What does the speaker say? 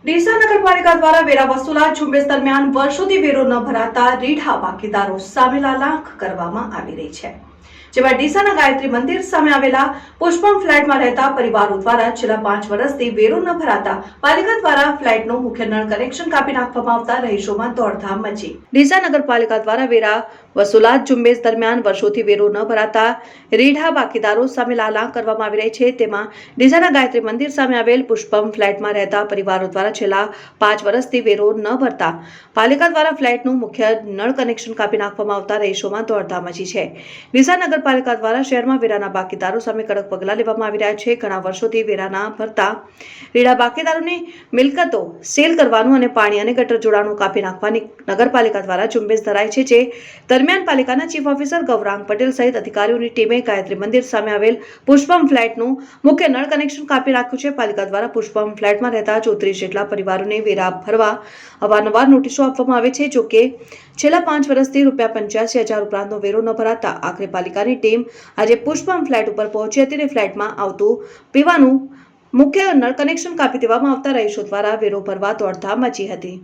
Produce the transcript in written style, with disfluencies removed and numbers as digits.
ડીસા નગરપાલિકા દ્વારા વેરા વસૂલાત ઝુંબેશ દરમિયાન વર્ષોથી વેરો ન ભરાતા રીઢા બાકીદારો સામે લાલાંક કરવામાં આવી રહી છે। જેમાં ડીસાના ગાયત્રી મંદિર સામે આવેલા પુષ્પમ ફ્લેટમાં રહેતા પરિવારો દ્વારા છેલ્લા 5 વર્ષથી વેરો ન ભરાતા પાલિકા દ્વારા ફ્લેટનું મુખ્ય નળ કનેક્શન કાપી નાખવામાં આવતા રહીશોમાં દોડધામ મચી। ડીસા નગરપાલિકા દ્વારા વેરા વસૂલાત ઝુંબેશ દરમિયાન વર્ષોથી વેરો ન ભરાતા રીઢા બાકીદારો સામે લાલાંક કરવામાં આવી રહી છે। તેમાં ડીસાના ગાયત્રી મંદિર સામે આવેલ પુષ્પમ ફ્લેટમાં રહેતા પરિવારો દ્વારા છેલ્લા 5 વર્ષથી વેરો ન ભરતા પાલિકા દ્વારા ફ્લેટનું મુખ્ય નળ કનેક્શન કાપી નાખવામાં આવતા રહીશોમાં દોડધામ મચી છે। ડીસા નગરપાલિકા દ્વારા શહેરમાં વેરાના બાકીદારો સામે કડક પગલાં લેવામાં આવી રહ્યા છે। ઘણા વર્ષોથી વેરાના ભરતા રીઢા બાકીદારોની મિલકતો સીલ કરવાનું અને પાણી અને ગટર જોડાણો કાપી નાખવાની નગરપાલિકા દ્વારા ઝુંબેશ ધરાઈ છે। જે દરમિયાન પાલિકાના ચીફ ઓફિસર ગૌરાંગ પટેલ સહિત અધિકારીઓની ટીમે ગાયત્રી મંદિર સામે આવેલ પુષ્પમ ફ્લેટનું મુખ્ય નળ કનેક્શન કાપી નાખ્યું છે। પાલિકા દ્વારા પુષ્પમ ફ્લેટમાં રહેતા 34 જેટલા પરિવારોને વેરા ભરવા અવારનવાર નોટિસો આપવામાં આવે છે। જોકે છેલ્લા 5 વર્ષથી ₹85,000 ઉપરાંતનો વેરો ન ભરાતા આખરે પાલિકાની ટીમ આજે પુષ્પમ ફ્લેટ ઉપર પહોંચી હતી અને ફ્લેટમાં આવતું પીવાનું મુખ્ય નળ કનેક્શન કાપી દેવામાં આવતા રહીશો દ્વારા વેરો ભરવા દોડધામ મચી હતી।